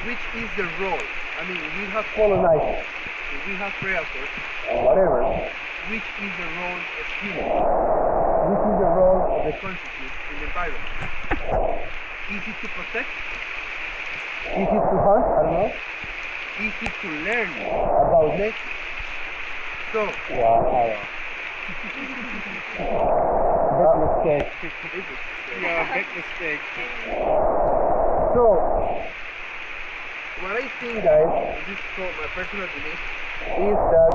which is the role? I mean, we have colonizers, we have predators, or whatever. Which is the role of humans? Which is the role of the consciousness in the environment? Is it to protect? Is it to hunt? I don't know. Is it to learn about nature? So, big mistake. Yeah, big mistake. So, what I think, guys, this is my personal belief, is that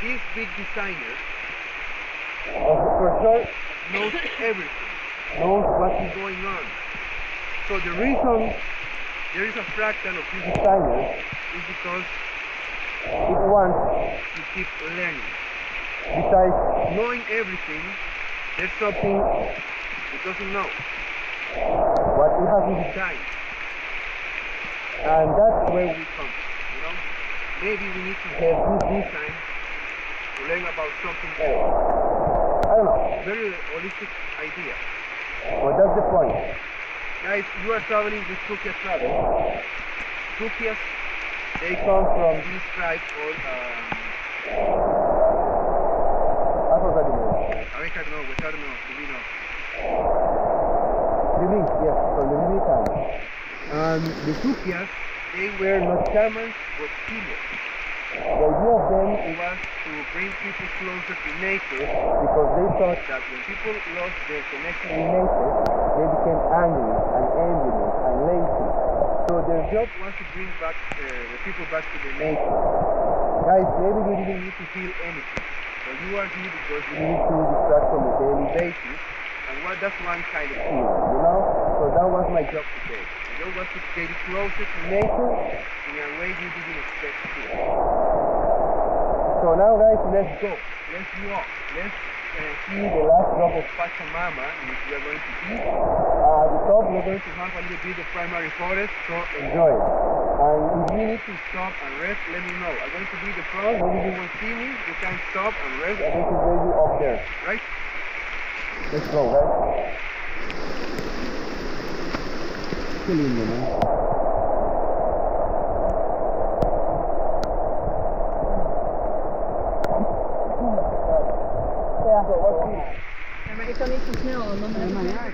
these big designers, for sure, knows everything, knows what is going on. So the reason there is a fractal of these designers is because it wants to keep learning. Besides knowing everything, there's something it doesn't know, what it hasn't designed. And that's where we come, you know? Maybe we need to have this design to learn about something else. I don't know, very holistic idea. But that's the point. Guys, you are traveling with Sukia Travel. Sukias, they come from this tribe called, I forgot the name. I don't know, Livino. Livin, yes, from the Livin town. And the Sukias, they were not shamans, but healers. The idea of them was to bring people closer to nature because they thought that when people lost their connection with nature, they became angry and envious and lazy. So their job was to bring back the people back to the nature. Guys, maybe you didn't need to feel anything, but you are here because you need to distract on a daily basis, and that's one kind of healing, you know? So that was my job today. My job was to get closer to nature in a way you didn't expect to. So now, guys, let's go. Let's walk. Let's see the last drop of Pachamama, which we are going to see. At the top, we're going to have a little bit of primary forest, so enjoy it. And if you need to stop and rest, let me know. I'm going to be the front. Maybe you won't see me. You can stop and rest. I'm going to bring you up there, right? Let's go, guys. Qué lindo, ¿no? Ja, maar ik kan niet zo snel, want dan heb ik maar ja,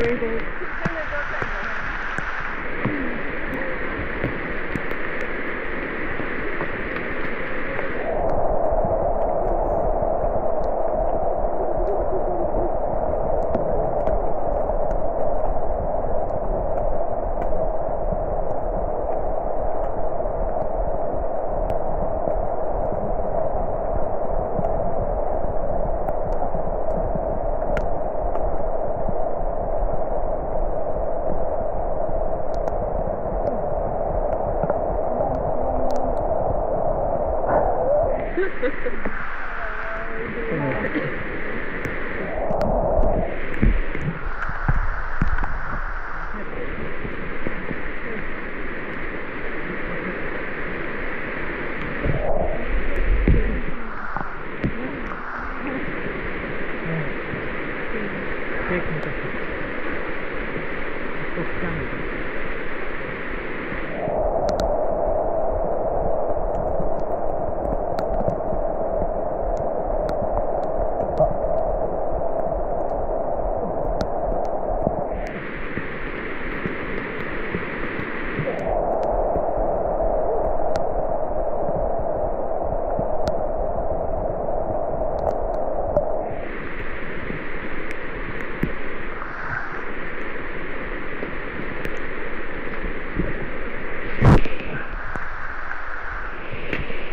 very good.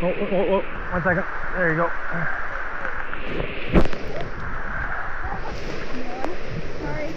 Oh, 1 second. There you go. Sorry.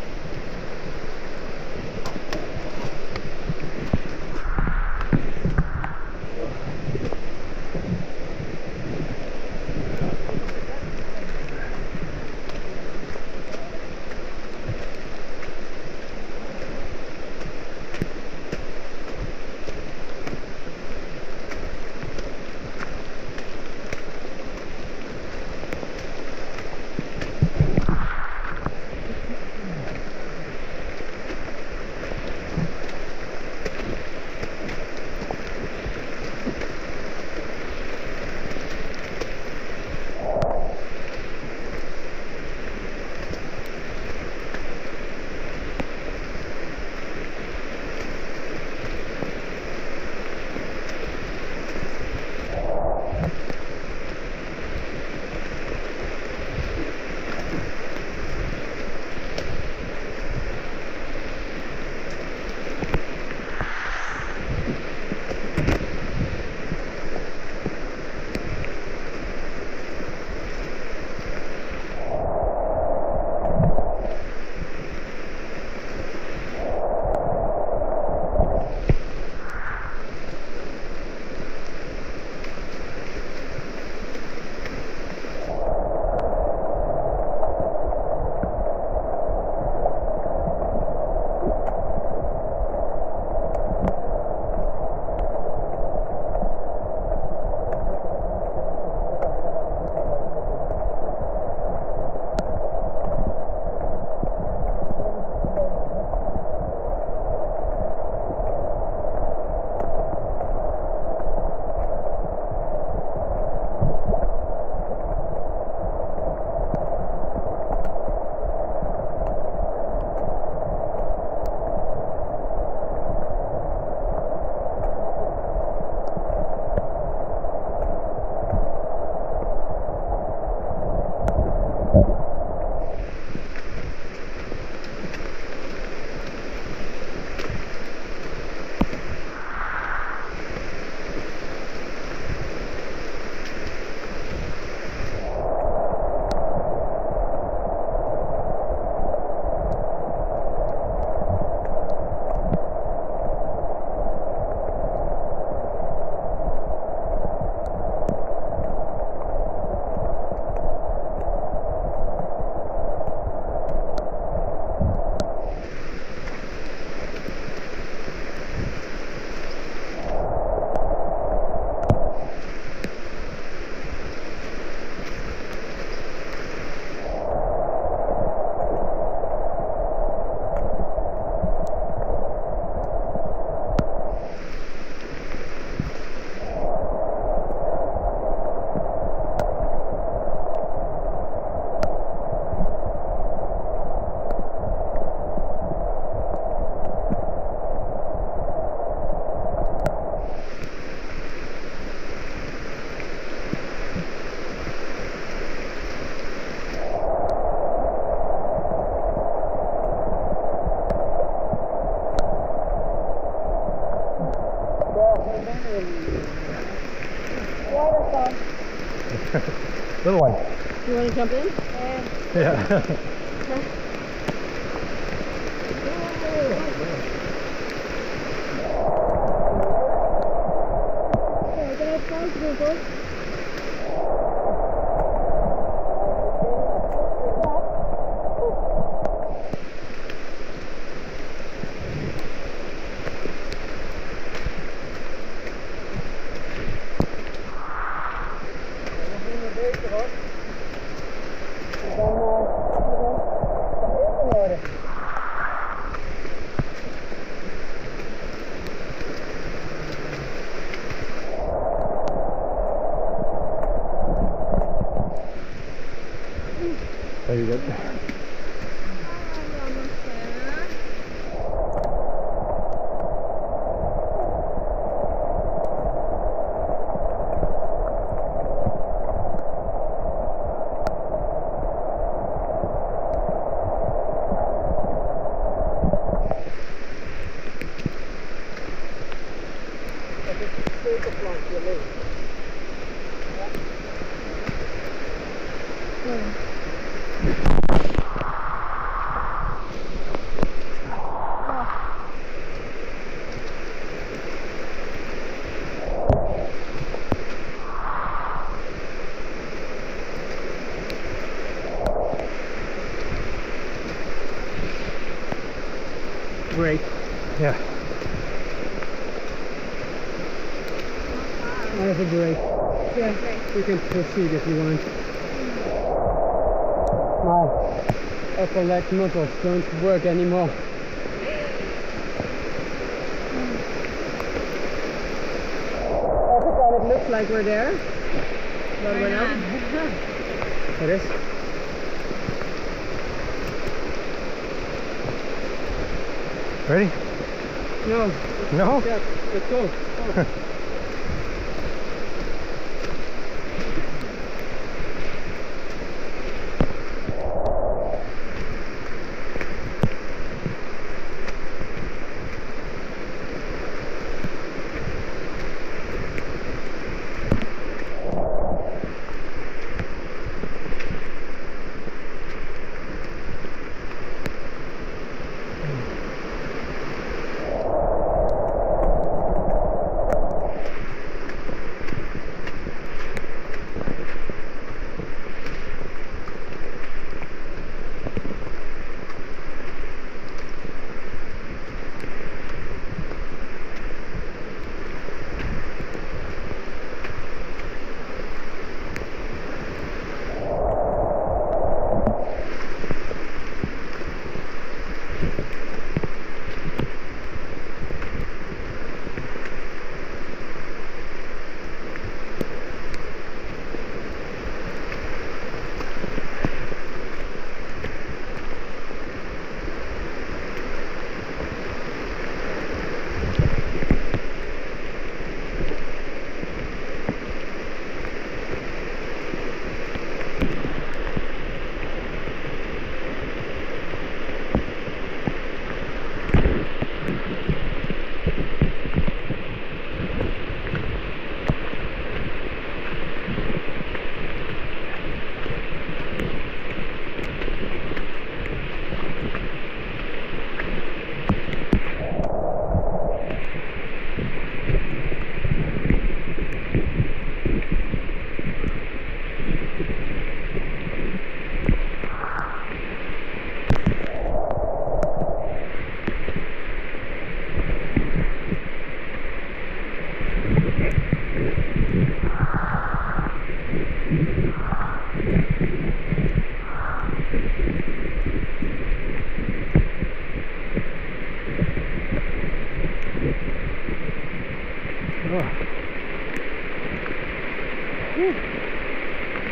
Waterfall. Little one. You want to jump in? Yeah. Very good. Great. Yeah. I have a break. Yeah, you can proceed if you want. My upper leg muscles don't work anymore. Every time it looks like we're there. But we're not. It is. Ready? No. No? Yeah, let's go. Oh.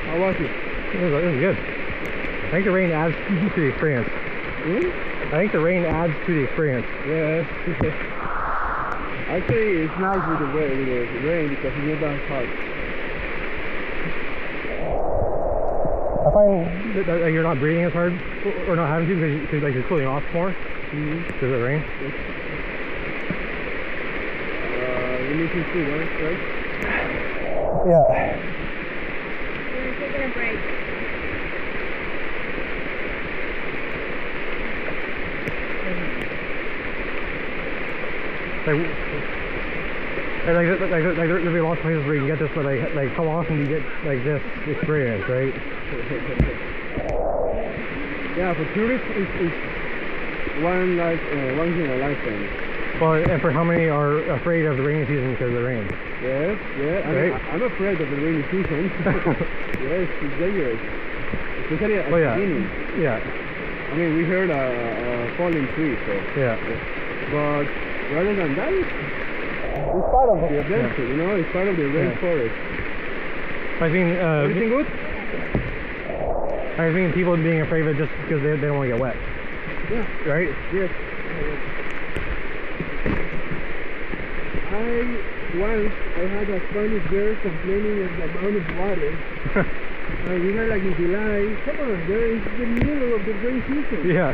How was it? It was good. I think the rain adds to the experience. Hmm? I think the rain adds to the experience. Yeah. Actually, it's nice with the rain because it's not that hot. I find that you're not breathing as hard, or not having to, because like you're cooling off more because of the rain. We're missing two, right? Yeah. We're taking a break. There'll be lots of places where you can get this, but like how often do you get like this experience, right? Yeah, for tourists, it's one once in a lifetime. Well, and for how many are afraid of the rainy season because of the rain? Yes, yeah. Right. I'm afraid of the rainy season. Yes, it's dangerous, especially at the beginning. Yeah. I mean, we heard a falling tree, so. Yeah. But rather than that, it's part of the adventure, you know. It's part of the rainforest. I mean, Everything good? I mean, people being afraid of it just because they don't want to get wet. Yeah. Right? Yes. Once I had a Spanish girl complaining of the amount of water. And we were like in July. Come on, girl, it's the middle of the rain season. Yeah.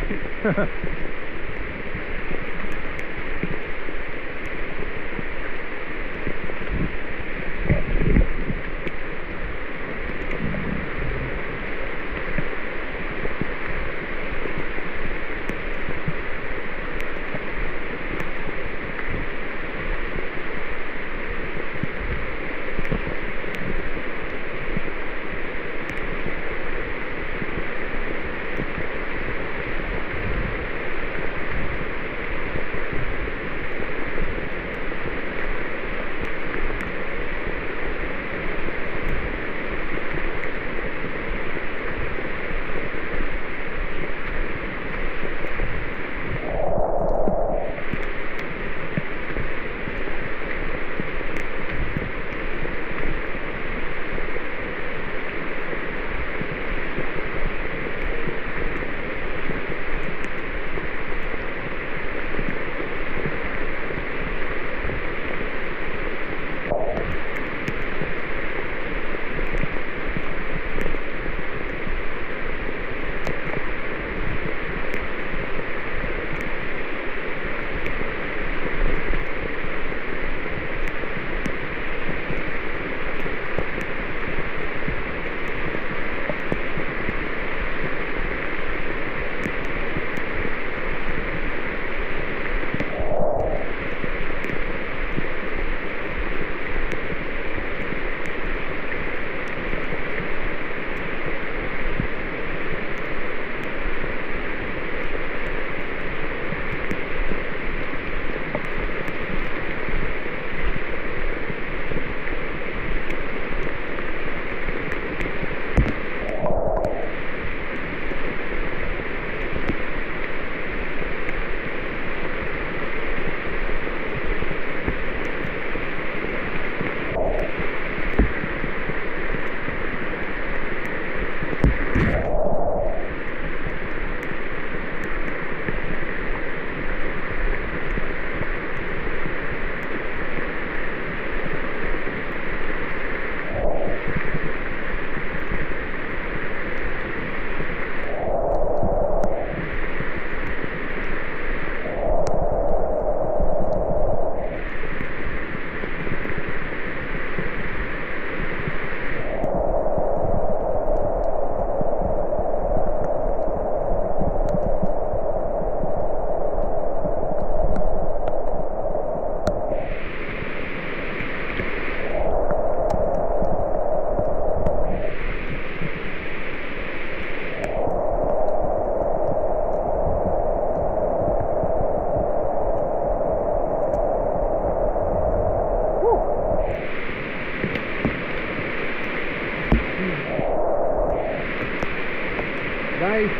Guys,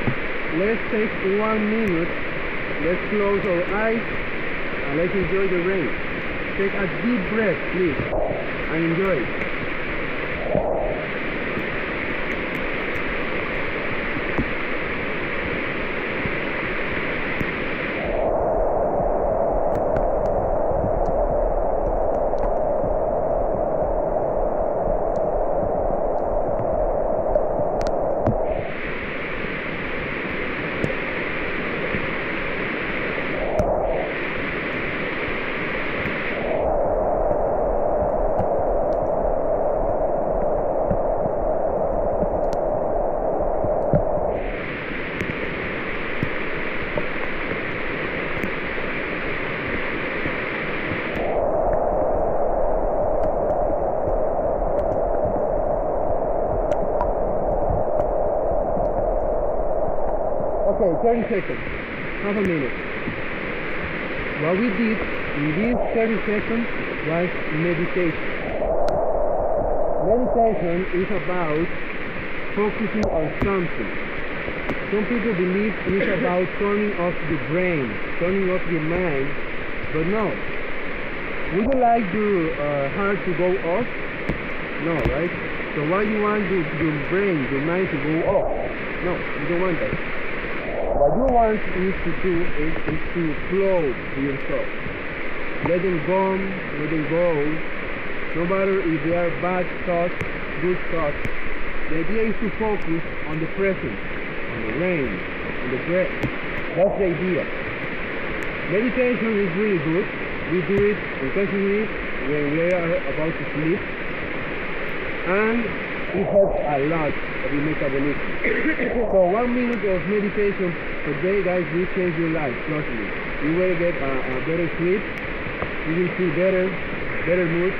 let's take 1 minute. Let's close our eyes and let's enjoy the rain. Take a deep breath, please, and enjoy. 30 seconds, half a minute. What we did in these 30 seconds was meditation. Meditation is about focusing on something. Some people believe it's about turning off the brain, turning off the mind, but no. Would you like your heart to go off? No, right? So why you want your brain, your mind to go off? No, you don't want that. What you want is to do is to flow to yourself. Let them go, let them go. No matter if they are bad thoughts, good thoughts. The idea is to focus on the present, on the rain, on the breath. That's the idea. Meditation is really good. We do it occasionally when we are about to sleep. And it helps a lot of your metabolism. So 1 minute of meditation per day, guys, will change your life, trust me. You will get a better sleep, you will feel better mood.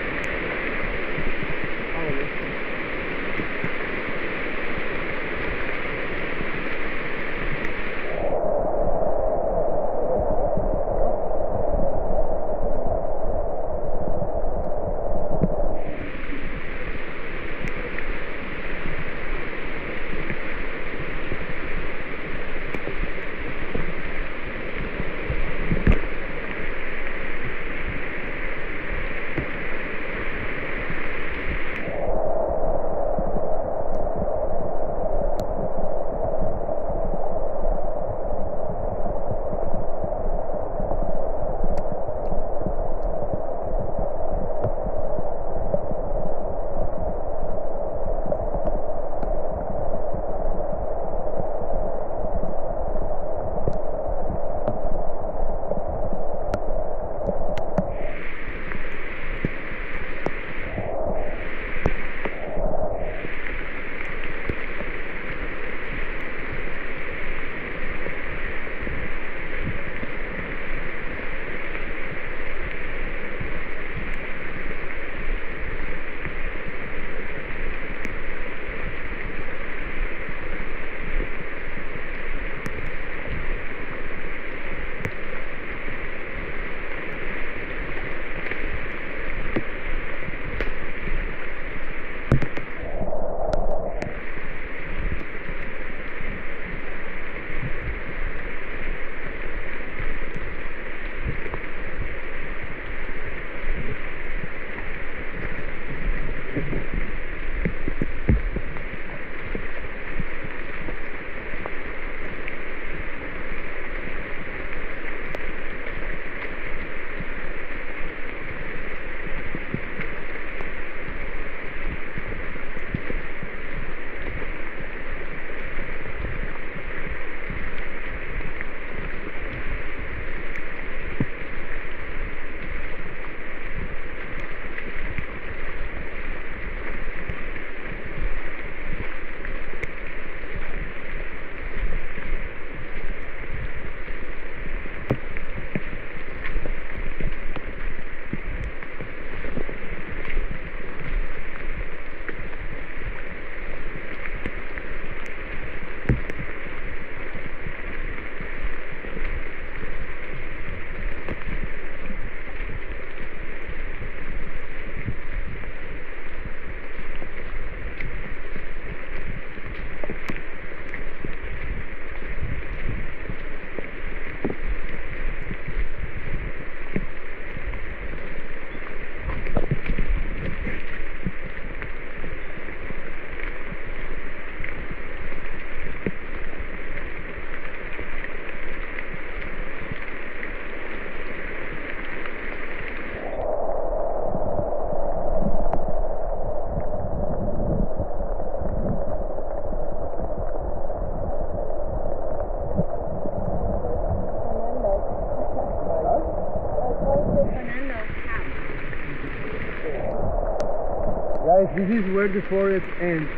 Guys, this is where the forest ends.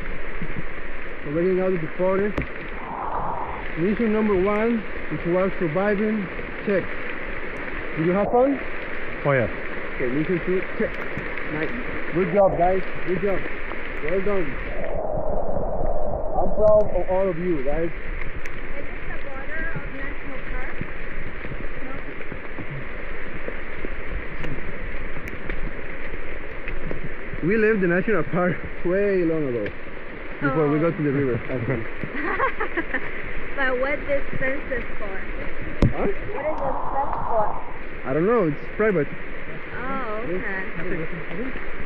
So we're getting out of the forest. Mission number 1, which was surviving, check. Did you have fun? Oh yeah. Okay, mission 2, check. Nice. Good job, guys. Good job. Well done. I'm proud of all of you, guys. Is this the border We left the national park way long ago. Before we Oh. go to the river. But what this fence is for? Huh? What is this fence for? I don't know, it's private. Oh, okay.